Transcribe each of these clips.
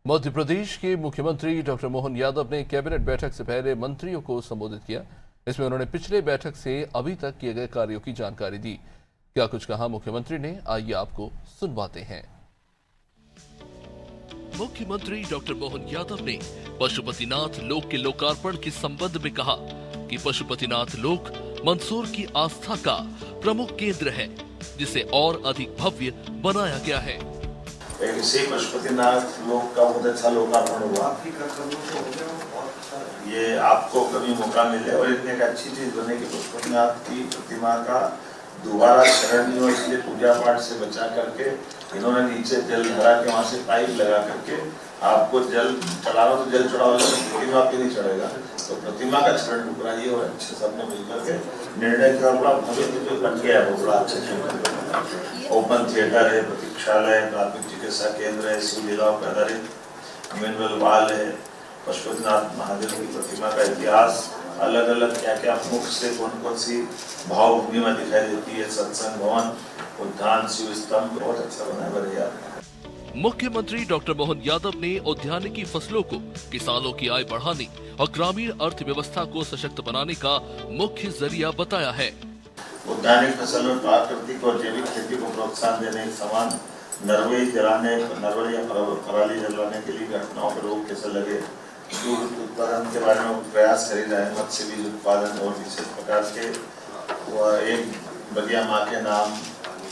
मध्य प्रदेश के मुख्यमंत्री डॉक्टर मोहन यादव ने कैबिनेट बैठक से पहले मंत्रियों को संबोधित किया। इसमें उन्होंने पिछले बैठक से अभी तक किए गए कार्यों की जानकारी दी। क्या कुछ कहा मुख्यमंत्री ने, आइए आपको सुनवाते हैं। मुख्यमंत्री डॉक्टर मोहन यादव ने पशुपतिनाथ लोक के लोकार्पण के संबंध में कहा कि पशुपतिनाथ लोक मंदसौर की आस्था का प्रमुख केंद्र है, जिसे और अधिक भव्य बनाया गया है। इसी पशुपतिनाथ लोक का बहुत अच्छा लोकार्पण हुआ। ये आपको कभी मौका मिले और इतनी एक अच्छी चीज बने कि पशुपतिनाथ की प्रतिमा का दोबारा शरण नहीं हो, इसलिए पूजा पाठ से बचा करके इन्होंने नीचे जल भरा के वहां से पाइप लगा करके आपको जल चढ़ाना तो जल चढ़ाओ, प्रतिमा पे नहीं चढ़ेगा, तो प्रतिमा का शरण रुक रहा है। और अच्छे सबने मिलकर के निर्णय किया, बड़ा भव्य बन गया है, बड़ा अच्छा ओपन थिएटर है, प्रतीक्षालय, प्राथमिक चिकित्सा केंद्र है, शिवलीलाओं पर आधारित म्यूनल वाल है, पशुपतिनाथ महादेव की प्रतिमा का इतिहास, अलग अलग क्या क्या मुख से कौन कौन सी भावभूमि में दिखाई देती है, सत्संग भवन, उद्यान, शिव स्तंभ, बहुत अच्छा बना बढ़िया। मुख्यमंत्री डॉक्टर मोहन यादव ने उद्यानिकी फसलों को किसानों की आय बढ़ाने और ग्रामीण अर्थव्यवस्था को सशक्त बनाने का मुख्य जरिया बताया है। उद्यानिक फसल और प्राकृतिक और जैविक खेती को प्रोत्साहन देने के समान नरवई जलाने या पराली जलाने के लिए घटनाओं पर रोक कैसे लगे, दूध उत्पादन के बारे में प्रयास करी जाए, मत्स्य बीज उत्पादन और विशेष प्रकार के एक बढ़िया माँ के नाम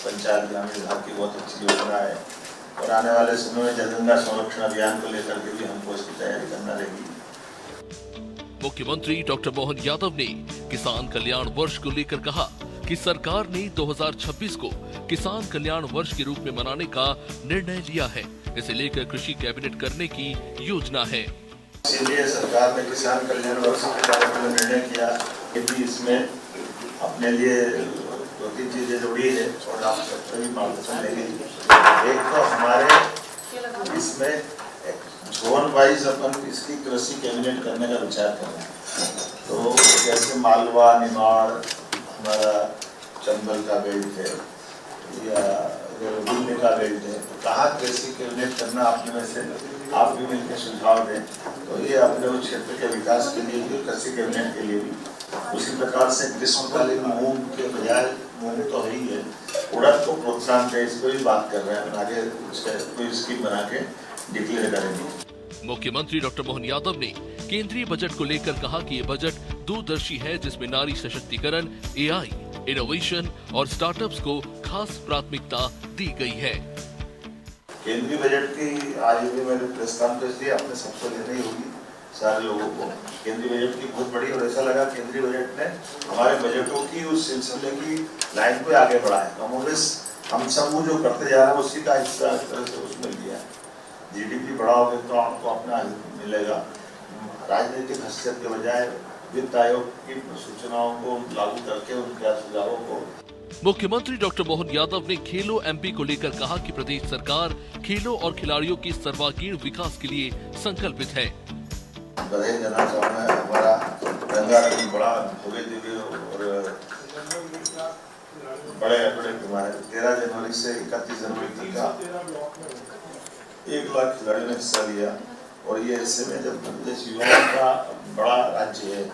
पंचायत ग्रामीण विभाग की बहुत अच्छी योजना है। और आने वाले समय में जनगंगा संरक्षण अभियान को लेकर के भी हमको इसकी तैयारी करना रहेगी। मुख्यमंत्री डॉक्टर मोहन यादव ने किसान कल्याण वर्ष को लेकर कहा कि सरकार ने 2026 को किसान कल्याण वर्ष के रूप में मनाने का निर्णय लिया है। इसे लेकर कृषि कैबिनेट करने की योजना है। इसलिए सरकार ने किसान कल्याण वर्ष के बारे में निर्णय किया कि इसमें अपने लिए दो तीन चीजें जोड़ी है और आप सबसे भी मार्गदर्शन लेंगे। एक तो हमारे इसमें जोन वाइज अपन इसकी कृषि कैबिनेट करने का विचार कर रहे हैं। तो जैसे मालवा, निमाड़, हमारा चंबल का बेल्ट है या गुलने का बेल्ट है, तो कहाँ कृषि कैबिनेट करना अपने में से आप भी मिलकर सुझाव दें। तो ये अपने उस क्षेत्र के विकास के लिए भी, कृषि कैबिनेट के लिए भी उसी प्रकार से ग्रीष्मकालीन मूंग के बजाय, मूंग तो है ही है, उड़द को प्रोत्साहन दे, इस पर भी बात कर रहे हैं। आगे कोई स्कीम बना के डिक्लेयर करेंगे। मुख्यमंत्री डॉक्टर मोहन यादव ने केंद्रीय बजट को लेकर कहा कि ये बजट दूरदर्शी है, जिसमें नारी सशक्तिकरण, एआई, इनोवेशन और स्टार्टअप्स को खास प्राथमिकता दी गई है। केंद्रीय बजट की आज भी मैंने प्रेस कॉन्फ्रेंस दी, आपने सबको लेनी होगी सारे लोगों को। केंद्रीय बजट की बहुत बड़ी, और ऐसा लगा केंद्रीय बजट ने हमारे बजटों की उस सिलसिले की लाइन पे आगे बढ़ा है। कांग्रेस हम सब वो जो करते जा रहे हैं उसी का हिस्सा इस तरह से उसमें लिया है। जीडीपी बढ़ाओगे तो आपको अपना मिलेगा। राजनीतिक हस्तक्षेप के बजाय वित्त आयोग की सूचनाओं को लागू करके उनके सुझावों को। मुख्यमंत्री डॉक्टर मोहन यादव ने खेलो एमपी को लेकर कहा कि प्रदेश सरकार खेलों और खिलाड़ियों के सर्वांगीण विकास के लिए संकल्पित है। बधाई देना चाहूँगा, हमारा रंगारंग बड़ा भव्य दिव्य और बड़े हमारे 13 जनवरी से 31 जनवरी तक 1 लाख खिलाड़ियों ने हिस्सा लिया। और ये ऐसे में जब प्रदेश युवाओं का बड़ा राज्य है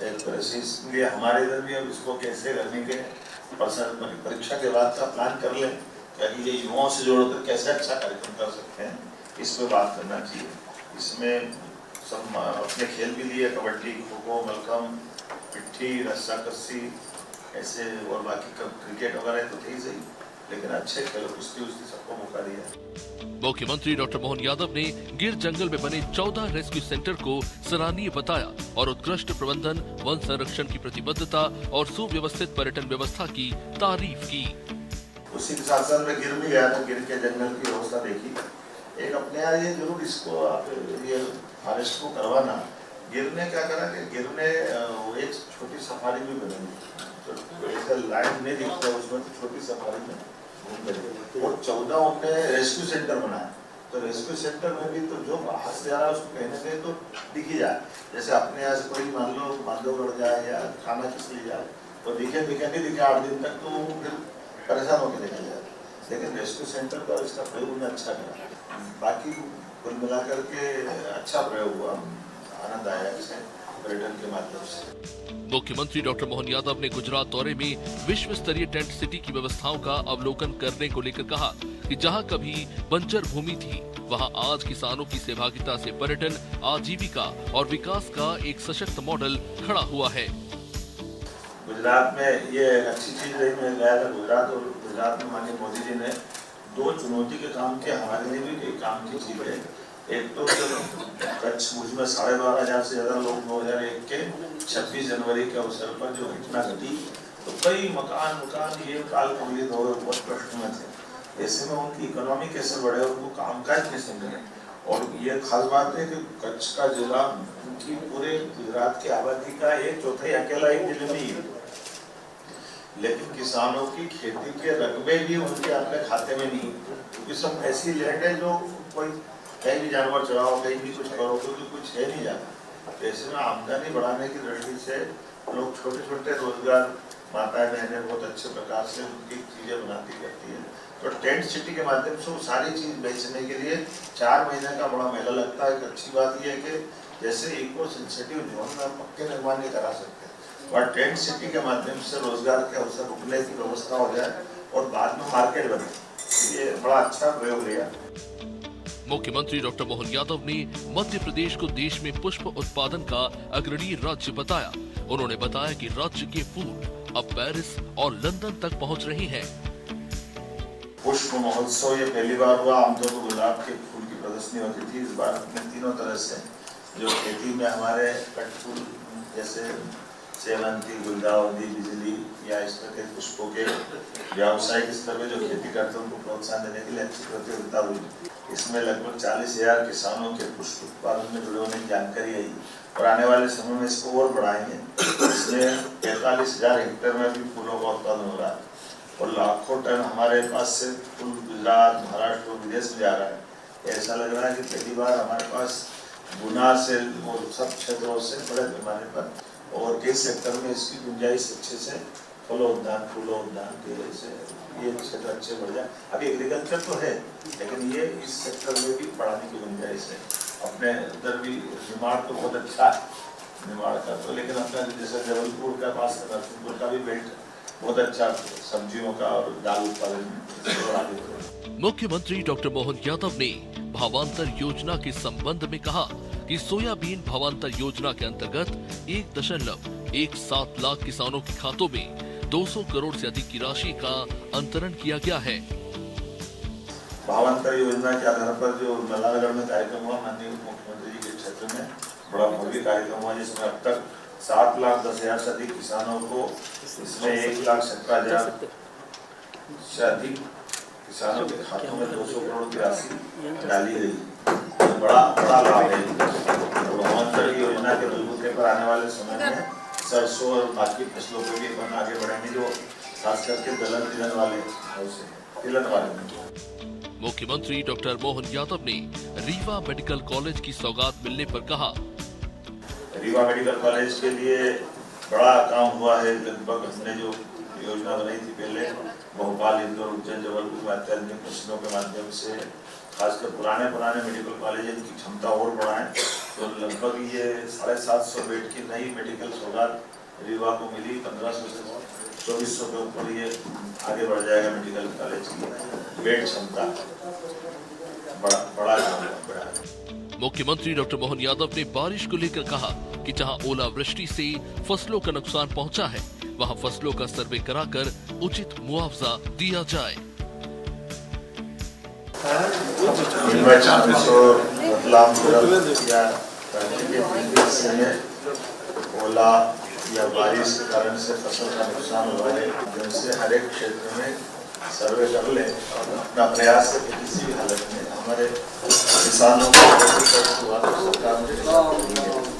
एक तरह से, इसलिए हमारे इधर भी अब इसको कैसे करने के परीक्षा के बाद का प्लान कर लें, ताकि ये युवाओं से जोड़कर कैसे अच्छा कार्यक्रम कर सकते हैं, इस पर बात करना चाहिए। इसमें सब अपने खेल भी लिए, कबड्डी, खो-खो, मलखम्ब, पिट्ठी, रस्साकस्सी ऐसे, और बाकी क्रिकेट वगैरह तो थे ही सही, लेकिन अच्छे खेल, कुश्ती सबको मौका दिया। मुख्यमंत्री डॉक्टर मोहन यादव ने गिर जंगल में बने 14 रेस्क्यू सेंटर को सराहनीय बताया और उत्कृष्ट प्रबंधन, वन संरक्षण की प्रतिबद्धता और सुव्यवस्थित पर्यटन व्यवस्था की तारीफ की। उसी के साथ साथ मैं गिर भी गया, तो गिर के जंगल की व्यवस्था देखी। एक अपने यहाँ ये जरूर इसको आप ये फॉरेस्ट को करवाना। गिर ने क्या करा कि गिर ने एक छोटी सफारी भी बनाई, तो ऐसा लाइन नहीं दिखता उसमें, तो छोटी सफारी में और 14 उनने रेस्क्यू सेंटर बनाया। तो रेस्क्यू सेंटर में भी तो जो बाहर से आ रहा है उसको कहने से तो दिखी जाए, जैसे अपने यहाँ से कोई मान लो बांधवगढ़ जाए या खाना किस लिए जाए तो दिखे नहीं दिखे 8 दिन तक, तो फिर परेशान होकर देखा जाए। लेकिन रेस्क्यू सेंटर का इसका प्रयोग उन्हें अच्छा करा। बाकी कुल मिलाकर के अच्छा प्रयोग हुआ, आनंद आया इसे पर्यटन के माध्यम से। मुख्यमंत्री डॉक्टर मोहन यादव ने गुजरात दौरे में विश्व स्तरीय टेंट सिटी की व्यवस्थाओं का अवलोकन करने को लेकर कहा कि जहां कभी बंजर भूमि थी, वहां आज किसानों की सहभागिता से पर्यटन, आजीविका और विकास का एक सशक्त मॉडल खड़ा हुआ है। गुजरात में ये अच्छी चीज रही, मैं गया था गुजरात, और गुजरात में माननीय मोदी जी ने 2 चुनौती के काम किए, हमारे लिए भी एक काम की चीज है। एक तो कच्छ भुज में 12,500 से ज्यादा लोग 2001 के 26 जनवरी के अवसर पर जो घटना घटी, तो कई मकान ये काल कबलित हो गए, बहुत प्रश्न में थे। ऐसे में उनकी इकोनॉमी कैसे बढ़े, उनको कामकाज कैसे मिले। और ये खास बात है कि कच्छ का जिला उनकी पूरे गुजरात की आबादी का 1/4 अकेला एक जिले में ही है, लेकिन किसानों की खेती के रकबे भी उनके अपने खाते में नहीं, क्योंकि सब ऐसी लैंड है जो कोई कहीं भी जानवर चढ़ाओ, कहीं भी कुछ करो, क्योंकि कुछ है नहीं जाता। तो ऐसे में आमदनी बढ़ाने की दृष्टि से लोग छोटे छोटे रोजगार, माताएं बहनें बहुत अच्छे प्रकार से उनकी चीजें बनाती करती है। तो टेंट सिटी के माध्यम से वो सारी चीज बेचने के लिए 4 महीने का बड़ा मेला लगता है। एक अच्छी बात यह है कि जैसे इको सेंसिटिव जोन में पक्के निर्माण नहीं करा सकते, और टेंट सिटी के माध्यम से रोजगार के अवसर रुकने की व्यवस्था हो जाए और बाद में मार्केट बने, ये बड़ा अच्छा प्रयोग लिया। मुख्यमंत्री डॉक्टर मोहन यादव ने मध्य प्रदेश को देश में पुष्प उत्पादन का अग्रणी राज्य बताया। उन्होंने बताया कि राज्य के फूल अब पेरिस और लंदन तक पहुंच रहे हैं। पुष्प महोत्सव ये पहली बार हुआ। आमतौर पर गुलाब के फूल की प्रदर्शनी होती थी, इस बार अपने तीनों तरह से जो खेती में हमारे कटफूल जैसे सेवंती, गुलदाउदी, बिजली या इस तरह के पुष्पों के व्यावसायिक स्तर पर जो खेती करते हैं उनको प्रोत्साहन देने के लिए अच्छी प्रतियोगिता हुई। इसमें लगभग 40,000 किसानों के पुष्प उत्पादन में जुड़े होने की जानकारी आई, और आने वाले समय में इसको और बढ़ाएंगे। इसमें 43,000 हेक्टेयर में भी फूलों का उत्पादन हो रहा है, और लाखों टन हमारे पास से फूल गुजरात, महाराष्ट्र और विदेश में जा रहा है। ऐसा लग रहा है कि पहली बार हमारे पास गुना से और सब क्षेत्रों से बड़े पैमाने पर और कई सेक्टर में इसकी गुंजाइश अच्छे से, फलोद्यान, फूलोद्यान के से ये क्षेत्र अच्छे बढ़ जाए। अभी एग्रीकल्चर तो है, लेकिन ये इस सेक्टर में भी बढ़ाने की गुंजाइश है। अपने उधर भी निर्माण तो बहुत अच्छा है, निर्माण का तो, लेकिन अपना जैसे जबलपुर का पास नरसिंहपुर का भी बेल्ट बहुत अच्छा सब्जियों का और दाल उत्पादन। मुख्यमंत्री डॉक्टर मोहन यादव ने भावांतर योजना के संबंध में कहा कि सोयाबीन भावांतर योजना के अंतर्गत 1.17 लाख किसानों के खातों में 200 करोड़ से अधिक की राशि का अंतरण किया गया है। भावांतर योजना के आधार पर जो नालागढ़ में कार्यक्रम हुआ, माननीय मुख्यमंत्री जी के क्षेत्र में बड़ा भव्य कार्यक्रम हुआ, जिसमें अब तक 7,10,000 से अधिक किसानों को, इसमें 1,17,000 से अधिक किसानों के खातों में 200 करोड़ की राशि डाली गई। बड़ा लाभ है। भावांतर योजना के बलबूते पर आने वाले समय में सरसों और बाकी फसलों पर भी अपन आगे बढ़ेंगे, जो खास करके तिलहन वाले। मुख्यमंत्री डॉक्टर मोहन यादव ने रीवा मेडिकल कॉलेज की सौगात मिलने पर कहा, रीवा मेडिकल कॉलेज के लिए बड़ा काम हुआ है। लगभग हमने जो योजना बनाई थी पहले, भोपाल, इंदौर, उज्जैन, जबलपुर में अत्याधुनिक मशीनों के माध्यम से खासकर पुराने मेडिकल कॉलेज की क्षमता और बढ़ाएं, तो लगभग ये 750 बेड की नई मेडिकल सौगात रीवा को मिली। 1500 से 2400 के ऊपर ये आगे बढ़ जाएगा मेडिकल कॉलेज की बेड क्षमता। बड़ा मुख्यमंत्री डॉक्टर मोहन यादव ने बारिश को लेकर कहा कि जहां ओलावृष्टि से फसलों का नुकसान पहुंचा है, वहां फसलों का सर्वे कराकर उचित मुआवजा दिया जाए। ओला या बारिश के कारण से फसल का नुकसान हुआ है, जिनसे हर एक क्षेत्र में सर्वे कर ले और अपना प्रयास है कि किसी भी हालत में हमारे किसानों को